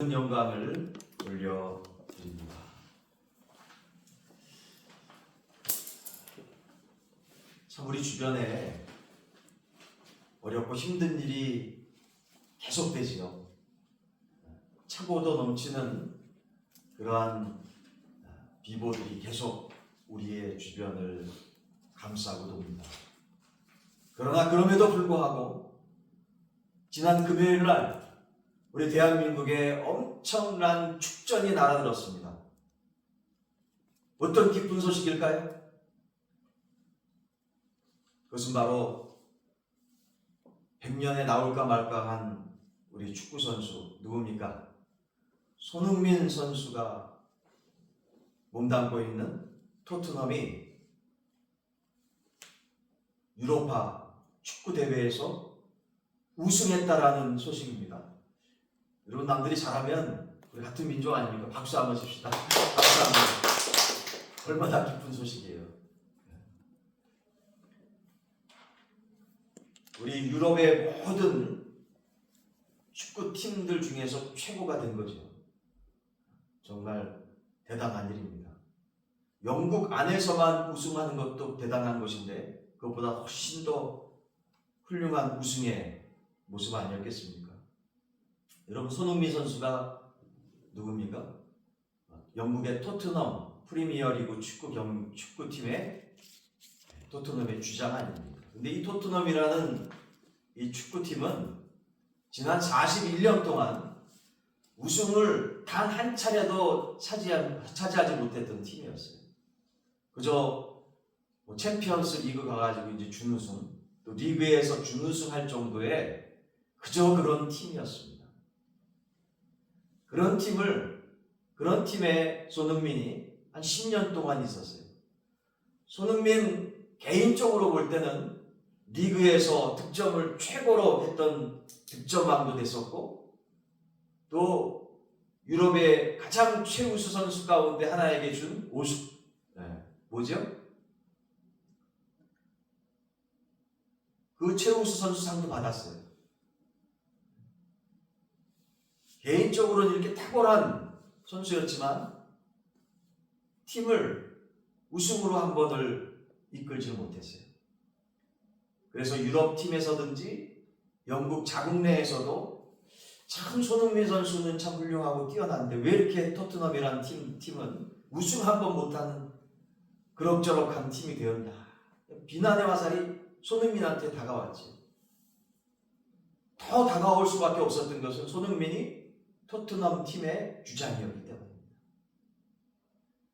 영광을 올려드립니다. 참 우리 주변에 어렵고 힘든 일이 계속되지요. 차고도 넘치는 그러한 비보들이 계속 우리의 주변을 감싸고 돕니다. 그러나 그럼에도 불구하고 지난 금요일 날 우리 대한민국에 엄청난 축전이 날아들었습니다. 어떤 기쁜 소식일까요? 그것은 바로 100년에 나올까 말까 한 우리 축구 선수 누굽니까? 손흥민 선수가 몸담고 있는 토트넘이 유로파 축구 대회에서 우승했다라는 소식입니다. 여러분, 남들이 잘하면 우리 같은 민족 아닙니까? 박수 한번 칩시다. 박수 한번. 얼마나 기쁜 소식이에요. 우리 유럽의 모든 축구팀들 중에서 최고가 된 거죠. 정말 대단한 일입니다. 영국 안에서만 우승하는 것도 대단한 것인데 그것보다 훨씬 더 훌륭한 우승의 모습 아니었겠습니까? 여러분, 손흥민 선수가 누굽니까? 영국의 토트넘 프리미어리그 축구팀의 토트넘의 주장 아닙니까? 근데 이 토트넘이라는 이 축구팀은 지난 41년 동안 우승을 단 한 차례도 차지하지 못했던 팀이었어요. 그저 챔피언스 리그 가가지고 이제 준우승, 또 리그에서 준우승할 정도의 그저 그런 팀이었습니다. 그런 팀에 손흥민이 한 10년 동안 있었어요. 손흥민 개인적으로 볼 때는 리그에서 득점을 최고로 했던 득점왕도 됐었고, 또 유럽의 가장 최우수 선수 가운데 하나에게 준 뭐죠? 그 최우수 선수상도 받았어요. 개인적으로는 이렇게 탁월한 선수였지만 팀을 우승으로 한 번을 이끌지 못했어요. 그래서 유럽 팀에서든지 영국 자국 내에서도 참 손흥민 선수는 참 훌륭하고 뛰어난데 왜 이렇게 토트넘이라는 팀은 우승 한 번 못하는 그럭저럭한 팀이 되었냐. 비난의 화살이 손흥민한테 다가왔지. 더 다가올 수밖에 없었던 것은 손흥민이 토트넘 팀의 주장이었기 때문입니다.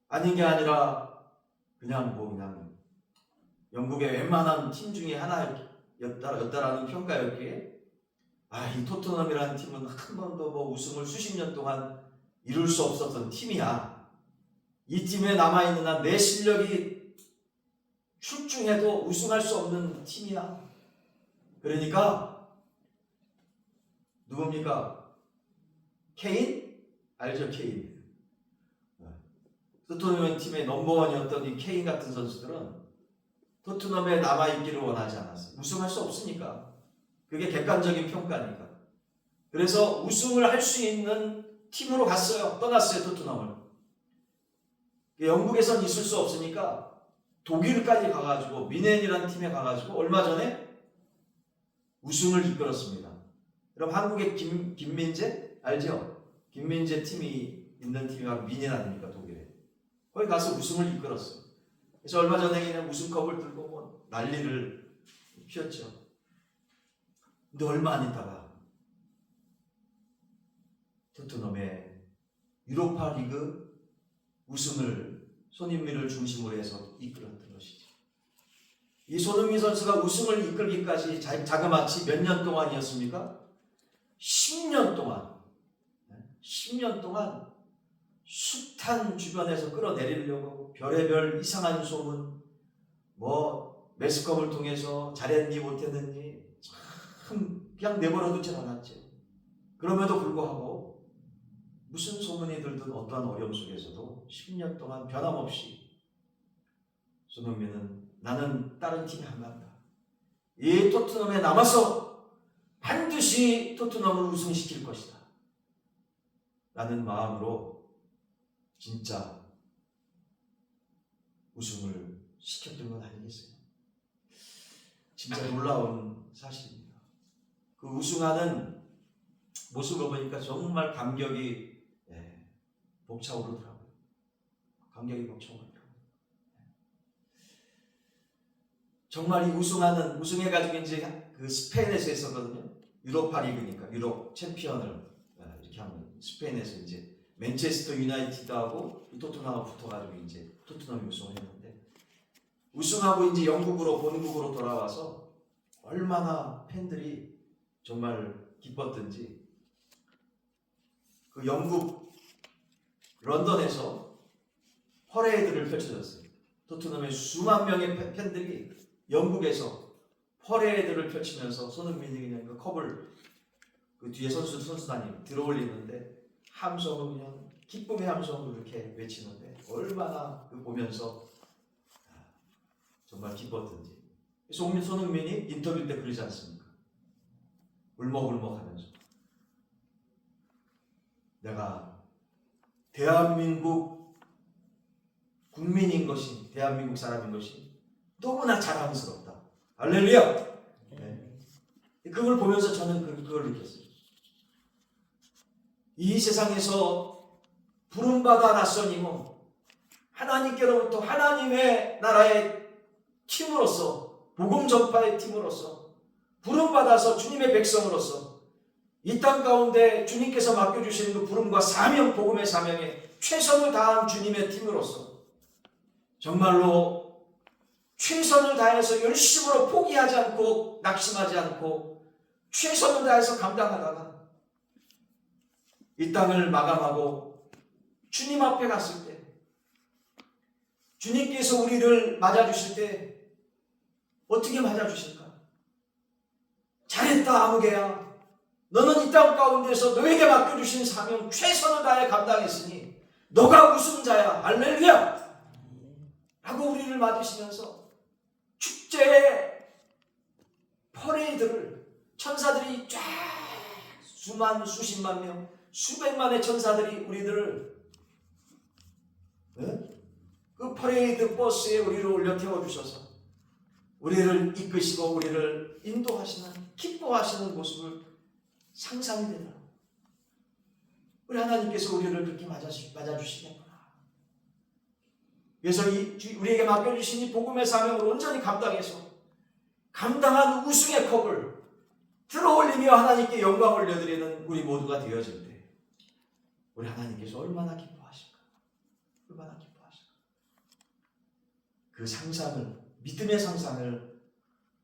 아닌 게 아니라 그냥 영국의 웬만한 팀 중에 하나였다라는 평가였기에 이 토트넘이라는 팀은 한 번도 우승을 수십 년 동안 이룰 수 없었던 팀이야. 이 팀에 남아있는 한 내 실력이 출중해도 우승할 수 없는 팀이야. 그러니까 누굽니까? 케인? 알죠? 케인. 토트넘 팀의 넘버원이었던 이 케인 같은 선수들은 토트넘에 남아있기를 원하지 않았어요. 우승할 수 없으니까. 그게 객관적인 평가니까. 그래서 우승을 할 수 있는 팀으로 떠났어요, 토트넘을. 영국에선 있을 수 없으니까 독일까지 가가지고 미넨이라는 팀에 가가지고 얼마 전에 우승을 이끌었습니다. 그럼 한국의 김민재? 알죠? 김민재 팀이 있는 팀이 바로 미넨 아닙니까, 독일에. 거기 가서 우승을 이끌었어요. 그래서 얼마 전에 그냥 우승컵을 들고 난리를 피웠죠. 근데 얼마 안 있다가 토트넘의 유로파 리그 우승을 손흥민을 중심으로 해서 이끌었던 것이죠. 이 손흥민 선수가 우승을 이끌기까지 자그마치 몇 년 동안이었습니까? 10년 동안. 10년 동안 숱한 주변에서 끌어내리려고 별의별 이상한 소문, 매스컴을 통해서 잘했니 못했느니 참 그냥 내버려 두지 않았죠. 그럼에도 불구하고 무슨 소문이 들든 어떠한 어려움 속에서도 10년 동안 변함없이 손흥민은 나는 다른 팀에 안 간다. 이 토트넘에 남아서 반드시 토트넘을 우승시킬 것이다. 라는 마음으로 진짜 우승을 시켰던 건 아니겠어요? 진짜 놀라운 사실입니다. 그 우승하는 모습을 보니까 정말 감격이 벅차오르더라고요. 감격이 벅차오르더라고요. 정말 이 우승해가지고 이제 그 스페인에서 했었거든요. 유로파 리그니까 유럽 챔피언을 이렇게 하면 스페인에서 이제 맨체스터 유나이티드하고 토트넘하고 붙어가지고 이제 토트넘이 우승을 했는데, 우승하고 이제 영국으로 본국으로 돌아와서 얼마나 팬들이 정말 기뻤던지, 그 영국 런던에서 퍼레이드를 펼쳐졌어요. 토트넘의 수만 명의 팬들이 영국에서 퍼레이드를 펼치면서 손흥민이 그냥 그 컵을 그 뒤에 선수단이 들어올리는데 함성을 그냥 기쁨의 함성을 이렇게 외치는데 얼마나 그 보면서 정말 기뻤던지. 손흥민이 인터뷰 때 그러지 않습니까? 울먹울먹하면서 내가 대한민국 국민인 것이, 대한민국 사람인 것이 너무나 자랑스럽다. 할렐루야! 네. 그걸 보면서 저는 그걸 느꼈어요. 이 세상에서 부름받아 낯선이고 하나님께로부터 하나님의 나라의 팀으로서, 복음 전파의 팀으로서 부름받아서 주님의 백성으로서 이 땅 가운데 주님께서 맡겨주시는 그 부름과 사명, 복음의 사명에 최선을 다한 주님의 팀으로서 정말로 최선을 다해서 열심으로 포기하지 않고 낙심하지 않고 최선을 다해서 감당하다가 이 땅을 마감하고 주님 앞에 갔을 때, 주님께서 우리를 맞아주실 때 어떻게 맞아주실까? 잘했다 아무개야, 너는 이 땅 가운데서 너에게 맡겨주신 사명 최선을 다해 감당했으니 너가 우승자야. 할렐루야! 라고 우리를 맞으시면서 축제의 퍼레이드를 천사들이 쫙 수만 수십만 명 수백만의 천사들이 우리들을 그 퍼레이드 버스에 우리를 올려 태워주셔서 우리를 이끄시고 우리를 인도하시는, 기뻐하시는 모습을 상상이 되더라고요. 우리 하나님께서 우리를 그렇게 맞아주시겠구나. 그래서 우리에게 맡겨주신 이 복음의 사명을 온전히 감당해서 감당한 우승의 컵을 들어올리며 하나님께 영광을 올려드리는 우리 모두가 되어질 때 우리 하나님께서 얼마나 기뻐하실까? 얼마나 기뻐하실까? 그 상상을, 믿음의 상상을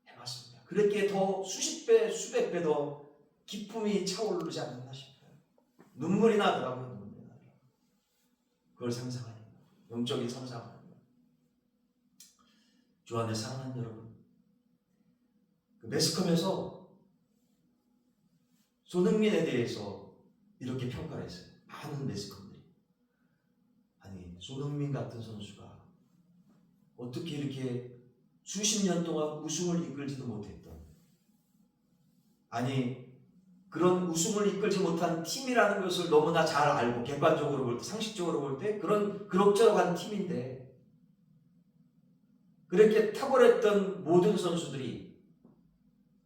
해봤습니다. 그렇게 더 수십 배, 수백 배 더 기쁨이 차오르지 않나 싶어요. 눈물이 나더라고요. 눈물이 나더라고요. 그걸 상상하니까, 영적인 상상하니까. 주 안에 사랑하는 여러분, 그 매스컴에서 손흥민에 대해서 이렇게 평가를 했어요. 많은 매스컴들이. 아니, 손흥민 같은 선수가 어떻게 이렇게 수십 년 동안 우승을 이끌지도 못했던, 아니 그런 우승을 이끌지 못한 팀이라는 것을 너무나 잘 알고 객관적으로 볼 때, 상식적으로 볼 때 그런 그럭저럭한 팀인데 그렇게 탁월했던 모든 선수들이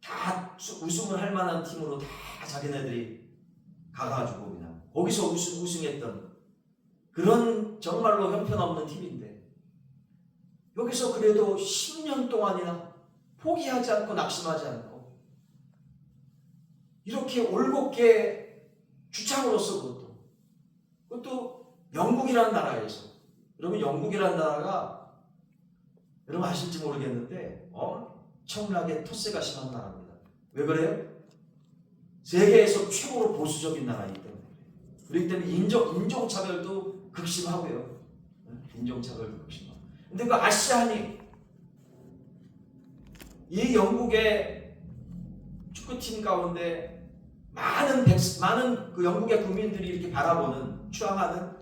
다 우승을 할 만한 팀으로 다 자기네들이 가가지고 그냥 거기서 우승했던 그런 정말로 형편없는 팀인데 여기서 그래도 10년 동안이나 포기하지 않고 낙심하지 않고 이렇게 올곧게 주장으로서 그것도 영국이라는 나라에서, 여러분 영국이라는 나라가 여러분 아실지 모르겠는데 엄청나게 텃세가 심한 나라입니다. 왜 그래요? 세계에서 최고로 보수적인 나라이기 때문에. 그렇기 때문에 인종차별도 극심하고요. 인종차별도 극심하고. 근데 그 아시아니, 이 영국의 축구팀 가운데 많은 그 영국의 국민들이 이렇게 바라보는, 추앙하는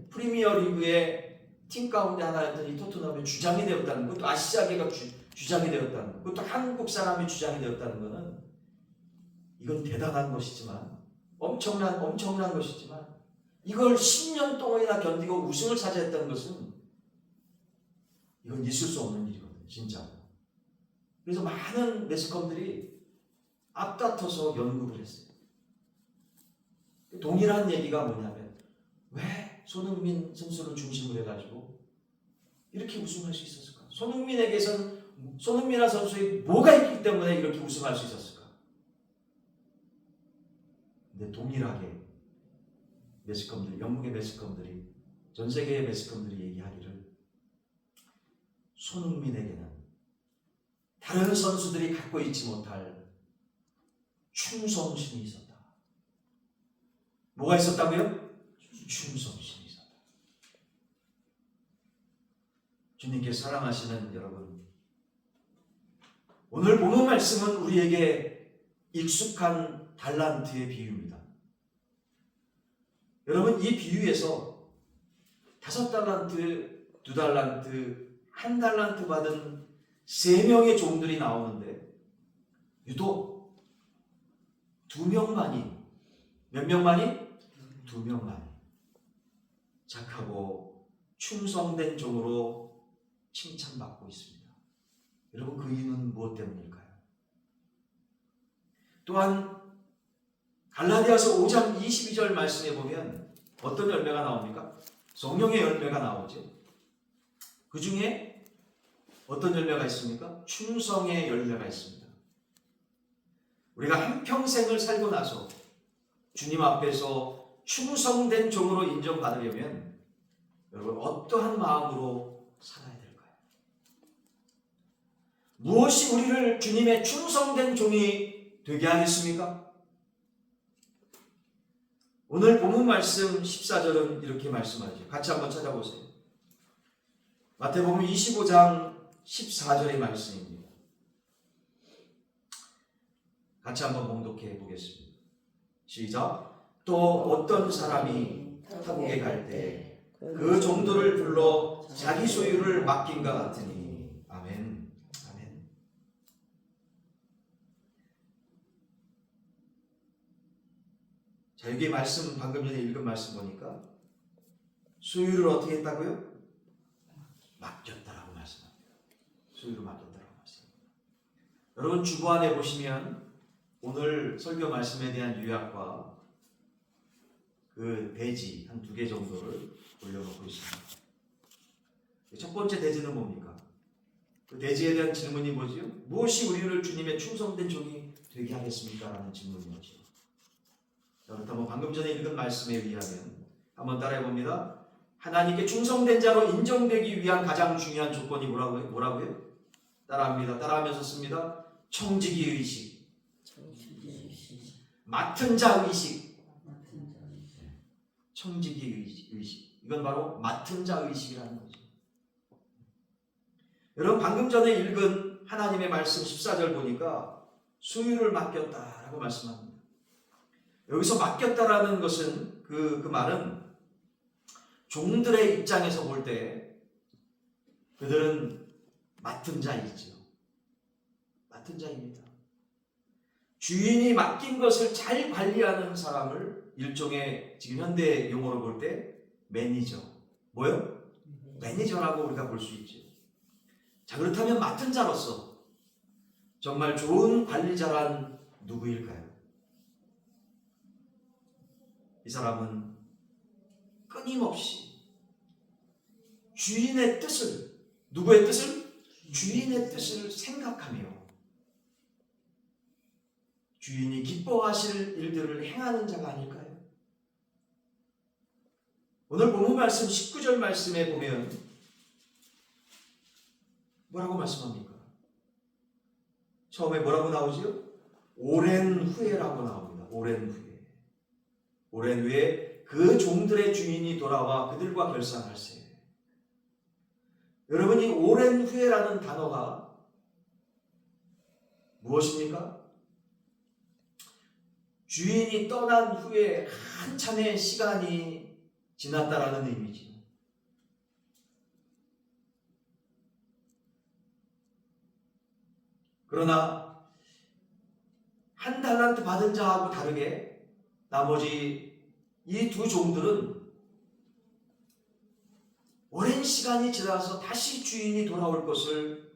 프리미어 리그의 팀 가운데 하나였던 이 토트넘의 주장이 되었다는 것, 또 아시아계가 주장이 되었다는 것, 또 한국 사람이 주장이 되었다는 것은 이건 대단한 것이지만, 엄청난 것이지만 이걸 10년 동안이나 견디고 우승을 차지했다는 것은 이건 있을 수 없는 일이거든요. 진짜. 그래서 많은 매스컴들이 앞다퉈서 연구를 했어요. 동일한 얘기가 뭐냐면 왜 손흥민 선수를 중심으로 해가지고 이렇게 우승할 수 있었을까? 손흥민이라는 선수에 뭐가 있기 때문에 이렇게 우승할 수 있었을까? 근데 동일하게 매스컴들, 영국의 매스컴들이, 전 세계의 매스컴들이 얘기하기를 손흥민에게는 다른 선수들이 갖고 있지 못할 충성심이 있었다. 뭐가 있었다고요? 충성심이 있었다. 주님께 사랑하시는 여러분, 오늘 본문 말씀은 우리에게 익숙한 달란트의 비유입니다. 여러분, 이 비유에서 5달란트, 2달란트, 1달란트 받은 3명의 종들이 나오는데 유독 2명만이, 몇 명만이? 2명만이 착하고 충성된 종으로 칭찬받고 있습니다. 여러분, 그 이유는 무엇 때문일까요? 또한 갈라디아서 5장 22절 말씀에 보면 어떤 열매가 나옵니까? 성령의 열매가 나오죠. 그 중에 어떤 열매가 있습니까? 충성의 열매가 있습니다. 우리가 한평생을 살고 나서 주님 앞에서 충성된 종으로 인정받으려면 여러분 어떠한 마음으로 살아야 될까요? 무엇이 우리를 주님의 충성된 종이 되게 하겠습니까? 오늘 본문 말씀 14절은 이렇게 말씀하죠. 같이 한번 찾아보세요. 마태복음 25장 14절의 말씀입니다. 같이 한번 봉독해 보겠습니다. 시작. 또 어떤 사람이 타국에 갈 때 그 종들을 불러 자기 소유를 맡긴가 같으니. 아멘. 아멘. 자, 여기 말씀, 방금 전에 읽은 말씀 보니까 소유를 어떻게 했다고요? 맡겼다라고 말씀합니다. 소유를 맡겼다라고 말씀합니다. 여러분, 주보안에 보시면 오늘 설교 말씀에 대한 요약과 그 대지 한 2개 정도를 올려놓고 있습니다. 첫 번째 대지는 뭡니까? 그 대지에 대한 질문이 뭐지요? 무엇이 우리를 주님의 충성된 종이 되게 하겠습니까? 라는 질문이었죠. 그렇다면 방금 전에 읽은 말씀에 의하면 한번 따라해 봅니다. 하나님께 충성된 자로 인정되기 위한 가장 중요한 조건이 뭐라고요? 따라합니다. 따라하면서 씁니다. 청지기 의식, 맡은 자 의식, 청지기 의식. 이건 바로 맡은 자 의식이라는 거죠. 여러분, 방금 전에 읽은 하나님의 말씀 14절 보니까 소유를 맡겼다라고 말씀합니다. 여기서 맡겼다라는 것은 그 말은 종들의 입장에서 볼 때 그들은 맡은 자이지요. 맡은 자입니다. 주인이 맡긴 것을 잘 관리하는 사람을 일종의 지금 현대 용어로 볼 때 매니저. 뭐요? 매니저라고 우리가 볼 수 있죠. 자, 그렇다면 맡은 자로서 정말 좋은 관리자란 누구일까요? 이 사람은 끊임없이 주인의 뜻을, 누구의 뜻을? 주인의 뜻을 생각하며 주인이 기뻐하실 일들을 행하는 자가 아닐까요? 오늘 본문 말씀 19절 말씀에 보면 뭐라고 말씀합니까? 처음에 뭐라고 나오지요? 오랜 후에라고 나옵니다. 오랜 후에. 오랜 후에 그 종들의 주인이 돌아와 그들과 결산할세. 여러분, 이 오랜 후에라는 단어가 무엇입니까? 주인이 떠난 후에 한참의 시간이 지났다라는 의미죠. 그러나 1달란트 받은 자하고 다르게 나머지 이 두 종들은 오랜 시간이 지나서 다시 주인이 돌아올 것을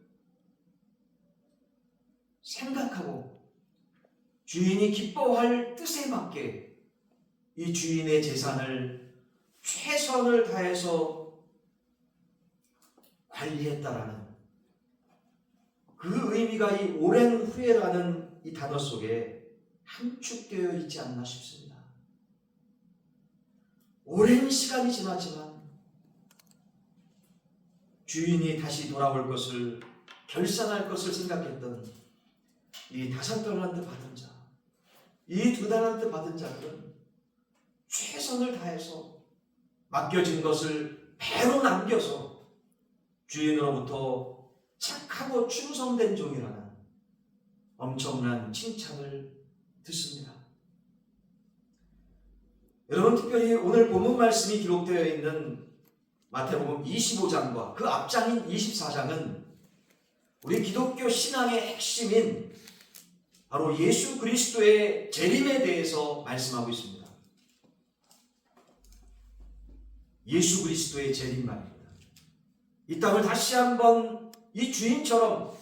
생각하고 주인이 기뻐할 뜻에 맞게 이 주인의 재산을 최선을 다해서 관리했다라는 그 의미가 이 오랜 후에라는 이 단어 속에 함축되어 있지 않나 싶습니다. 오랜 시간이 지났지만 주인이 다시 돌아올 것을 결산할 것을 생각했던 이 5달란트 받은 자, 이 2달란트 받은 자들은 최선을 다해서 맡겨진 것을 배로 남겨서 주인으로부터 착하고 충성된 종이라는 엄청난 칭찬을 듣습니다. 여러분, 특별히 오늘 본문 말씀이 기록되어 있는 마태복음 25장과 그 앞장인 24장은 우리 기독교 신앙의 핵심인 바로 예수 그리스도의 재림에 대해서 말씀하고 있습니다. 예수 그리스도의 재림 말입니다. 이 땅을 다시 한번 이 주인처럼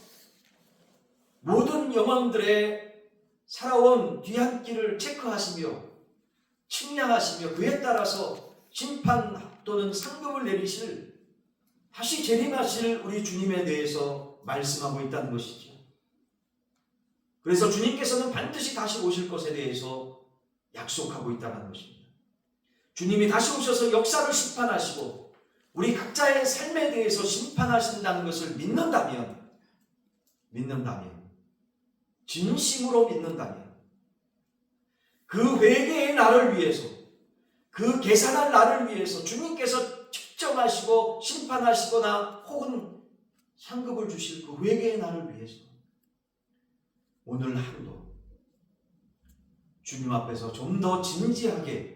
모든 영혼들의 살아온 뒤안길을 체크하시며 측량하시며 그에 따라서 심판 또는 상급을 내리실 다시 재림하실 우리 주님에 대해서 말씀하고 있다는 것이죠. 그래서 주님께서는 반드시 다시 오실 것에 대해서 약속하고 있다는 것입니다. 주님이 다시 오셔서 역사를 심판하시고 우리 각자의 삶에 대해서 심판하신다는 것을 믿는다면 진심으로 믿는다면 그 회개의 날을 위해서 그 계산할 날을 위해서 주님께서 측정하시고 심판하시거나 혹은 상급을 주실 그 회개의 날을 위해서 오늘 하루도 주님 앞에서 좀 더 진지하게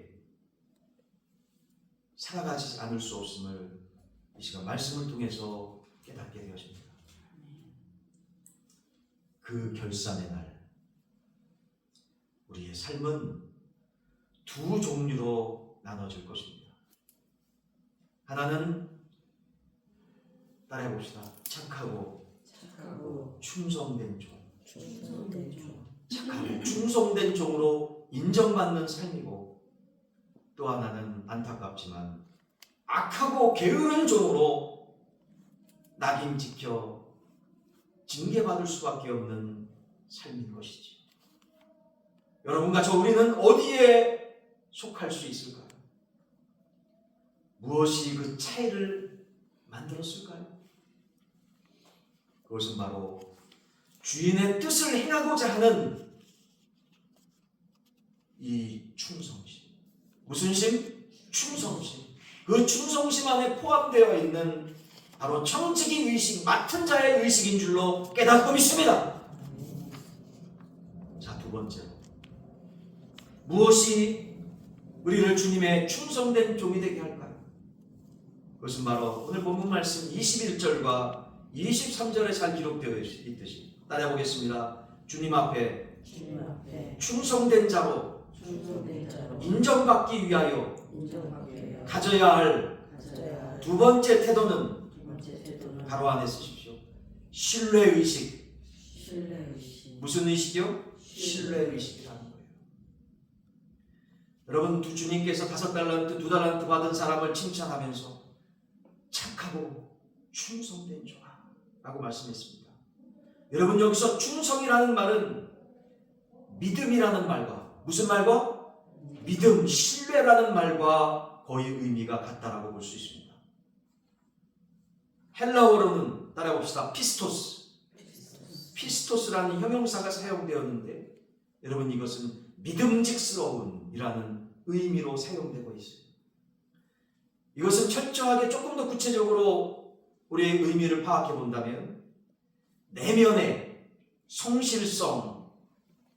살아가지 않을 수 없음을 이 시간 말씀을 통해서 깨닫게 되었습니다. 그 결산의 날, 우리의 삶은 두 종류로 나눠질 것입니다. 하나는 따라해봅시다. 착하고 충성된 종. 착하고 충성된 종으로 인정받는 삶이고, 또 하나는 안타깝지만 악하고 게으른 종으로 낙인 찍혀 징계받을 수밖에 없는 삶인 것이지. 여러분과 저 우리는 어디에 속할 수 있을까요? 무엇이 그 차이를 만들었을까요? 그것은 바로 주인의 뜻을 행하고자 하는 이 충성심. 무슨 심? 충성심. 그 충성심 안에 포함되어 있는 바로 청지기 의식, 맡은 자의 의식인 줄로 깨닫고 믿습니다. 자, 두 번째로 무엇이 우리를 주님의 충성된 종이 되게 할까요? 그것은 바로 오늘 본문 말씀 21절과 23절에 잘 기록되어 있듯이 따라해보겠습니다. 주님 앞에 충성된 자로 인정받기 위하여 가져야 할 두 번째 태도는 바로 안에 쓰십시오. 신뢰의식. 무슨 의식이요? 신뢰의식이라는 거예요. 여러분, 주님께서 5달란트, 2달란트 받은 사람을 칭찬하면서 착하고 충성된 종아 라고 말씀했습니다. 여러분, 여기서 충성이라는 말은 믿음이라는 말과 무슨 말과? 믿음, 신뢰라는 말과 거의 의미가 같다라고 볼 수 있습니다. 헬라어로는 따라해봅시다. 피스토스라는 형용사가 사용되었는데, 여러분, 이것은 믿음직스러운이라는 의미로 사용되고 있어요. 이것은 철저하게 조금 더 구체적으로 우리의 의미를 파악해 본다면 내면의 성실성,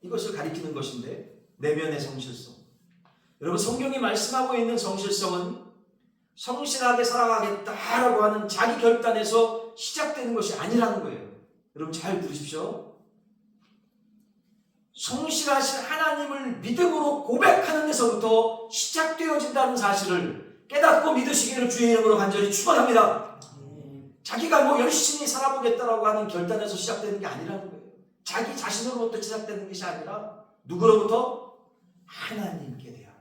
이것을 가리키는 것인데, 내면의 성실성. 여러분, 성경이 말씀하고 있는 성실성은 성실하게 살아가겠다라고 하는 자기 결단에서 시작되는 것이 아니라는 거예요. 여러분, 잘 들으십시오. 성실하신 하나님을 믿음으로 고백하는 데서부터 시작되어진다는 사실을 깨닫고 믿으시기를 주의 이름으로 간절히 축원합니다. 자기가 뭐 열심히 살아보겠다라고 하는 결단에서 시작되는 게 아니라는 거예요. 자기 자신으로부터 시작되는 것이 아니라 누구로부터? 하나님께 대한,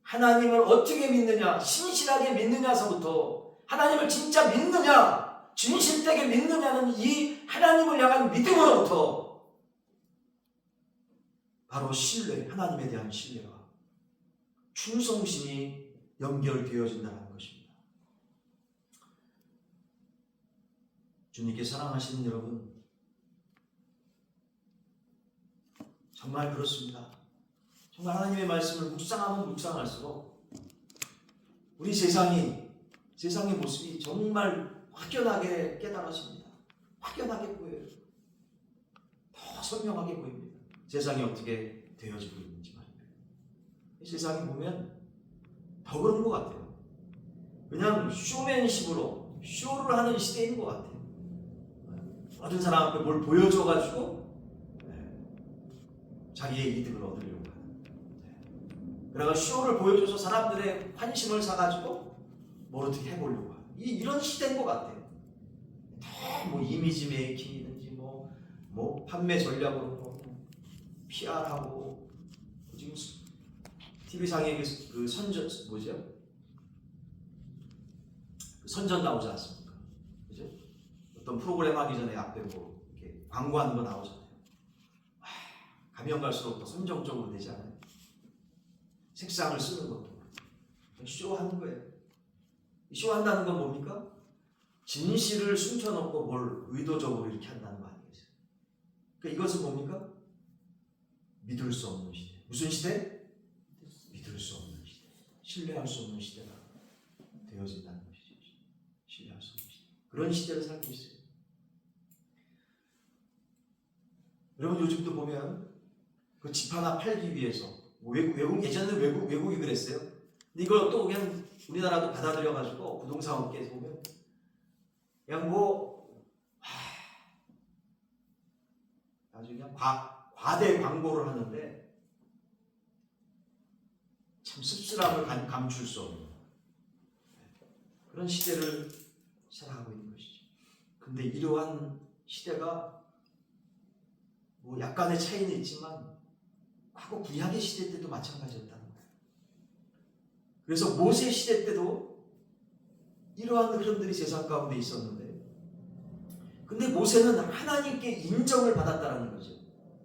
하나님을 어떻게 믿느냐, 신실하게 믿느냐서부터, 하나님을 진짜 믿느냐, 진실되게 믿느냐는 이 하나님을 향한 믿음으로부터 바로 신뢰, 하나님에 대한 신뢰와 충성심이 연결되어진다는 것입니다. 주님께 사랑하시는 여러분, 정말 그렇습니다. 정말 하나님의 말씀을 묵상하면 묵상할수록 우리 세상의 모습이 정말 확연하게 깨달아집니다. 확연하게 보여요. 더 선명하게 보입니다. 세상이 어떻게 되어지고 있는지 말입니다. 세상이 보면 더 그런 것 같아요. 그냥 쇼맨십으로 쇼를 하는 시대인 것 같아요. 어떤 사람 앞에 뭘 보여줘가지고 자기의 이득을 얻으려고 하는. 그래서 쇼를 보여줘서 사람들의 관심을 사가지고 뭘 어떻게 해보려고 하는. 이런 시대인 것 같아요. 뭐 이미지 메이킹이든지 뭐 판매 전략으로 PR하고 지금 TV상에 그 선전 뭐죠? 그 선전 나오지 않습니까? 그죠? 어떤 프로그램 하기 전에 앞에 뭐 이렇게 광고하는 거 나오잖아요. 가면 갈수록 더 선정적으로 되지 않아요? 색상을 쓰는 것도 쇼하는 거예요. 쇼한다는 건 뭡니까? 진실을 숨겨놓고 뭘 의도적으로 이렇게 한다는 거 아니겠어요? 그러니까 이것은 뭡니까? 믿을 수 없는 시대. 무슨 시대? 믿을 수 없는 시대. 신뢰할 수 없는 시대가 되어진다는 것이죠. 신뢰할 수 없는 시대. 그런 시대를 살고 있어요. 여러분 요즘도 보면 그 집 하나 팔기 위해서 예전에는 외국이 그랬어요. 근데 이걸 또 그냥 우리나라도 받아들여가지고 부동산 업계에서 보면 그냥 나중에 과대 광고를 하는데 참 씁쓸함을 감출 수 없는 그런 시대를 살아가고 있는 것이죠. 근데 이러한 시대가 뭐 약간의 차이는 있지만 과거 구약의 시대 때도 마찬가지였다는 거예요. 그래서 모세 시대 때도 이러한 흐름들이 세상 가운데 있었는데, 근데 모세는 하나님께 인정을 받았다는 거죠.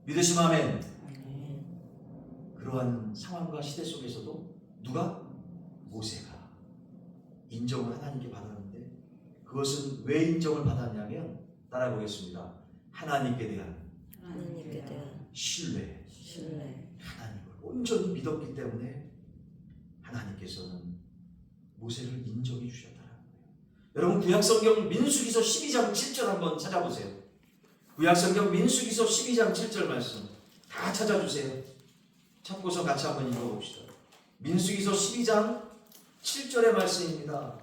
믿으시면 아멘. 그러한 상황과 시대 속에서도 누가? 모세가 인정을 하나님께 받았는데, 그것은 왜 인정을 받았냐면 따라 보겠습니다. 하나님께 대한 신뢰. 하나님을 온전히 믿었기 때문에 하나님께서는 모세를 인정해 주셨다는 거예요. 여러분 구약성경 민수기서 12장 7절 한번 찾아보세요. 구약성경 민수기서 12장 7절 말씀 다 찾아주세요. 찾고서 같이 한번 읽어봅시다. 민수기서 12장 7절의 말씀입니다.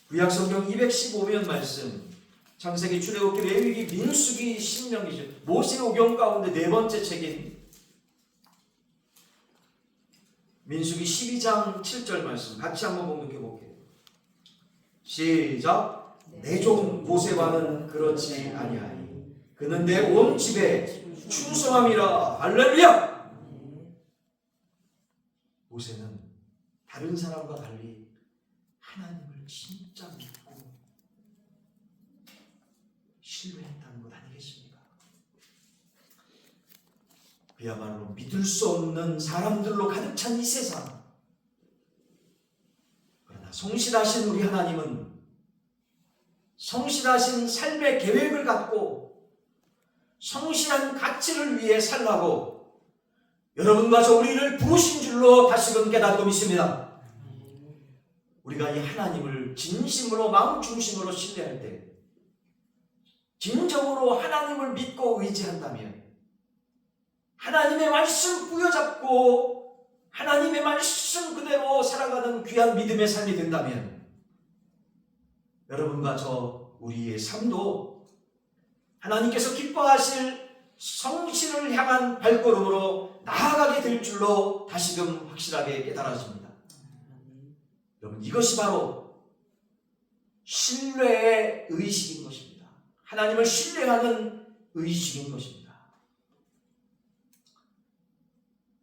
구약성경 215면 말씀, 창세기, 출애굽기, 레위기, 민수기, 신명기죠. 모세오경 가운데 네 번째 책인 민수기 12장 7절 말씀 같이 한번 공독해 볼게요. 시작. 내 종 모세와는 그렇지 아니하니 그는 내 온 집에 충성함이라. 할렐루야. 모세는 다른 사람과 달리 하나님을 진짜 믿고 신뢰했다는 것 아니겠습니까? 그야말로 믿을 수 없는 사람들로 가득 찬 이 세상. 그러나 성실하신 우리 하나님은 성실하신 삶의 계획을 갖고 성실한 가치를 위해 살라고 여러분과 저 우리를 부르신 줄로 다시금 깨닫고 믿습니다. 우리가 이 하나님을 진심으로 마음 중심으로 신뢰할 때, 진정으로 하나님을 믿고 의지한다면, 하나님의 말씀 부여잡고 하나님의 말씀 그대로 살아가는 귀한 믿음의 삶이 된다면, 여러분과 저 우리의 삶도 하나님께서 기뻐하실 성실을 향한 발걸음으로 나아가게 될 줄로 다시금 확실하게 깨달아집니다. 여러분, 이것이 바로 신뢰의 의식인 것입니다. 하나님을 신뢰하는 의식인 것입니다.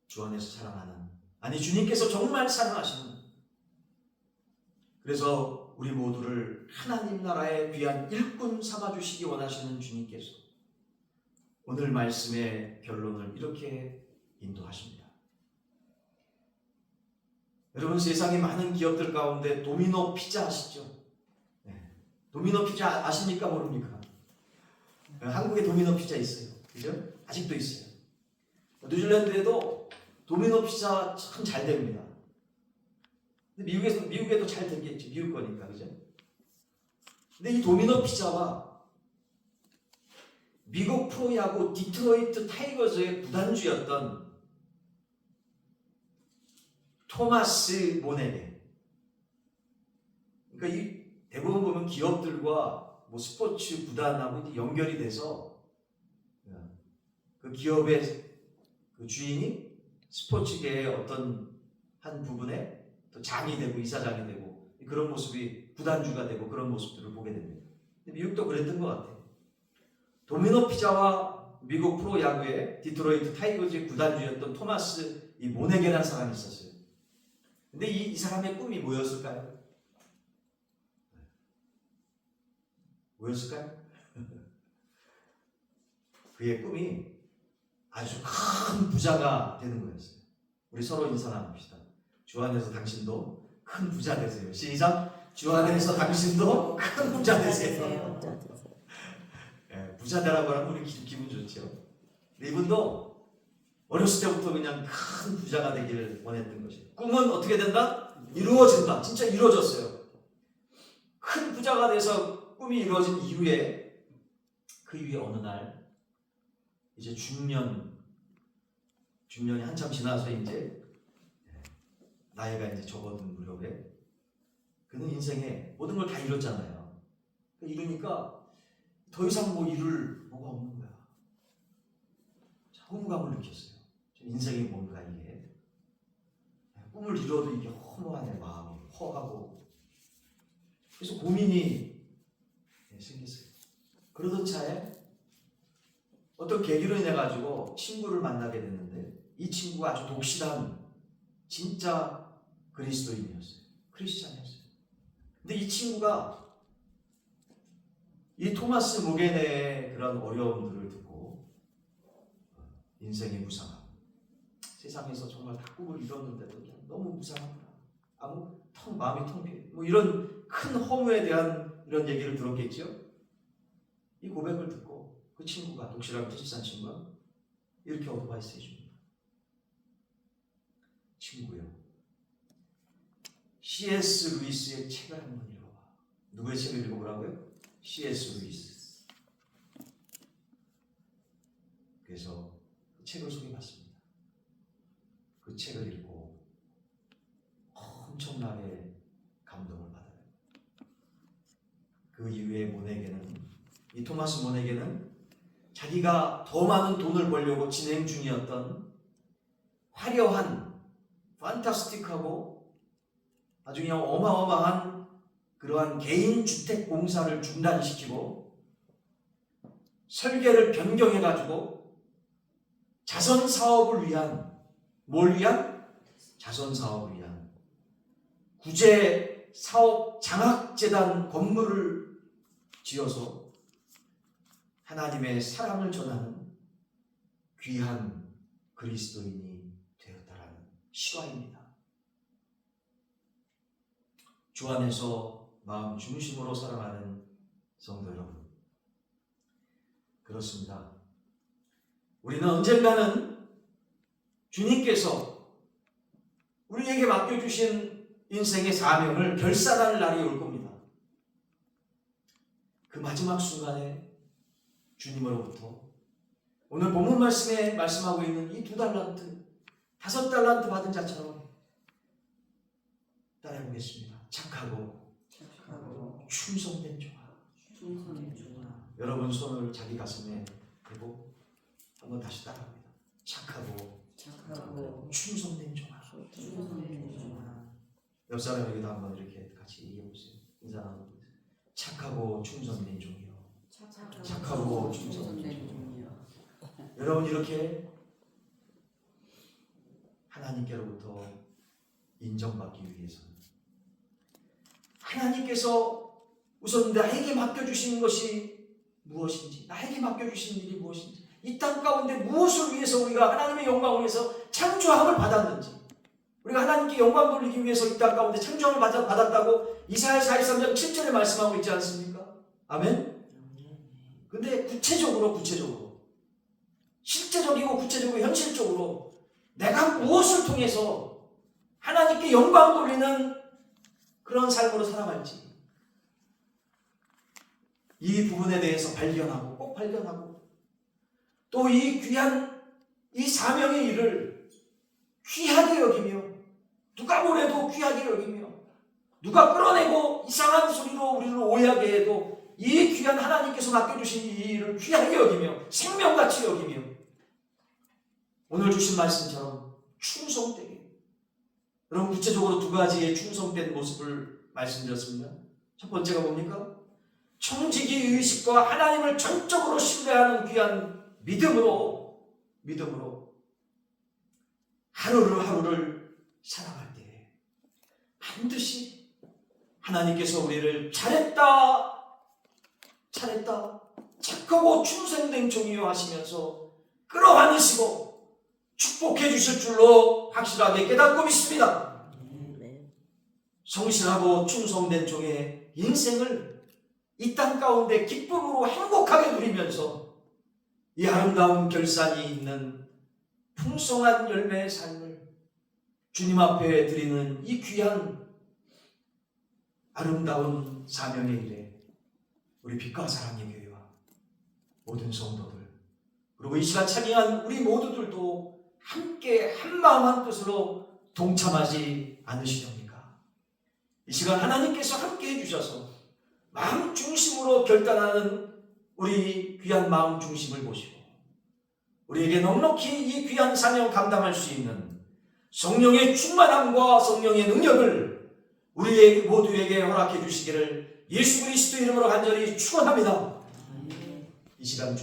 주 안에서 사랑하는, 아니 주님께서 정말 사랑하시는, 그래서 우리 모두를 하나님 나라의 귀한 일꾼 삼아주시기 원하시는 주님께서 오늘 말씀의 결론을 이렇게 인도하십니다. 여러분, 세상에 많은 기업들 가운데 도미노 피자 아시죠? 네. 도미노 피자 아십니까? 모릅니까? 한국에 도미노 피자 있어요. 그죠? 아직도 있어요. 뉴질랜드에도 도미노 피자 참 잘 됩니다. 근데 미국에도 잘 됐겠지. 미국 거니까. 그죠? 근데 이 도미노 피자와 미국 프로야구 디트로이트 타이거즈의 구단주였던 토마스 모네게, 그러니까 이 대부분 보면 기업들과 뭐 스포츠 구단하고 연결이 돼서 그 기업의 그 주인이 스포츠계의 어떤 한 부분에 또 장이 되고 이사장이 되고 그런 모습이 구단주가 되고 그런 모습들을 보게 됩니다. 미국도 그랬던 것 같아요. 도미노 피자와 미국 프로야구의 디트로이트 타이거즈의 구단주였던 토마스 이 모네게라는 사람이 있었어요. 근데 이 사람의 꿈이 뭐였을까요? 뭐였을까요? 그의 꿈이 아주 큰 부자가 되는 거였어요. 우리 서로 인사 나눕시다. 주 안에서 당신도 큰 부자 되세요. 시작! 주 안에서 당신도 큰 부자 되세요. 부자 되라고 하면 우리 기분 좋죠. 이분도 어렸을 때부터 그냥 큰 부자가 되기를 원했던 것이에요. 꿈은 어떻게 된다? 이루어진다. 진짜 이루어졌어요. 큰 부자가 돼서 꿈이 이루어진 이후에 그 이후에 어느 날 이제 중년이 한참 지나서 이제 나이가 이제 접어든 무렵에 그는 인생에 모든 걸 다 이뤘잖아요. 이루니까 더 이상 뭐 이룰 뭐가 없는 거야. 허무감을 느꼈어요. 인생이 뭔가 이게 꿈을 이뤄도 이게 허무하네. 마음이 허하고 그래서 고민이 생겼어요. 그러던 차에 어떤 계기로 인해 가지고 친구를 만나게 됐는데 이 친구가 아주 독실한 진짜 그리스도인이었어요. 크리스찬이었어요. 근데 이 친구가 이 토마스 모게네의 그런 어려움들을 듣고 인생이 무상하고 세상에서 정말 다 꿈을 이뤘는데도 그냥 너무 무상하구나. 마음이 텅 비어. 뭐 이런 큰 허무에 대한 이런 얘기를 들었겠죠. 이 고백을 듣고 그 친구가, 독실하고 크리스찬 친구가 이렇게 어드바이스 해줍니다. 친구요, C.S. 루이스의 책을 한번 읽어봐. 누구의 책을 읽어보라고요? C.S. 루이스. 그래서 그 책을 소개받습니다. 그 책을 읽고 엄청나게 감동을 받아요. 그 이후에 이 토마스 모네게는 자기가 더 많은 돈을 벌려고 진행 중이었던 화려한, 판타스틱하고 아주 그냥 어마어마한 그러한 개인 주택 공사를 중단시키고 설계를 변경해가지고 자선 사업을 위한, 뭘 위한? 자선 사업을 위한 구제 사업 장학재단 건물을 지어서 하나님의 사랑을 전하는 귀한 그리스도인이 되었다라는 실화입니다. 주 안에서 마음 중심으로 사랑하는 성도 여러분, 그렇습니다. 우리는 언젠가는 주님께서 우리에게 맡겨주신 인생의 사명을 결산할 날이 올 겁니다. 그 마지막 순간에 주님으로부터 오늘 본문 말씀에 말씀하고 있는 이 2달란트, 5달란트 받은 자처럼 따라해보겠습니다. 착하고 충성된 종아. 여러분 손을 자기 가슴에 대고 한번 다시 따라합니다. 착하고 충성된 종아. 옆 사람에게도 한번 이렇게 같이 얘기해보세요. 인사 나누고. 착하고 충성된 종이요. 착하고 충성된 종이요. 여러분, 이렇게 하나님께로부터 인정받기 위해서는 하나님께서 우선 나에게 맡겨주신 것이 무엇인지, 나에게 맡겨주신 일이 무엇인지, 이 땅 가운데 무엇을 위해서 우리가 하나님의 영광을 위해서 창조함을 받았는지, 우리가 하나님께 영광 돌리기 위해서 이 땅 가운데 창조함을 받았다고 이사야 43장 7절에 말씀하고 있지 않습니까? 아멘? 근데 구체적으로 실제적이고 구체적이고 현실적으로 내가 무엇을 통해서 하나님께 영광 돌리는 그런 삶으로 살아갈지, 이 부분에 대해서 꼭 발견하고 또 이 귀한 이 사명의 일을 귀하게 여기며, 누가 뭐래도 귀하게 여기며, 누가 끌어내고 이상한 소리로 우리를 오해하게 해도 이 귀한 하나님께서 맡겨주신 이 일을 귀하게 여기며 생명같이 여기며, 오늘 주신 말씀처럼 충성되게. 여러분, 구체적으로 두 가지의 충성된 모습을 말씀드렸습니다. 첫 번째가 뭡니까? 청지기 의식과 하나님을 전적으로 신뢰하는 귀한 믿음으로 하루를 살아갈 때 반드시 하나님께서 우리를 잘했다, 착하고 충성된 종이요 하시면서 끌어안으시고 축복해 주실 줄로 확실하게 깨닫고 믿습니다. 성실하고 충성된 종의 인생을 이 땅 가운데 기쁨으로 행복하게 누리면서 이 아름다운 결산이 있는 풍성한 열매의 삶을 주님 앞에 드리는 이 귀한 아름다운 사명의 일에 우리 빛과 사랑의 교회와 모든 성도들, 그리고 이 시간 참여한 우리 모두들도 함께 한마음 한뜻으로 동참하지 않으시렵니까? 이 시간 하나님께서 함께 해주셔서 마음 중심으로 결단하는 우리 귀한 마음 중심을 보시고 우리에게 넉넉히 이 귀한 사명 감당할 수 있는 성령의 충만함과 성령의 능력을 우리 모두에게 허락해 주시기를 예수 그리스도 이름으로 간절히 축원합니다. 이 시간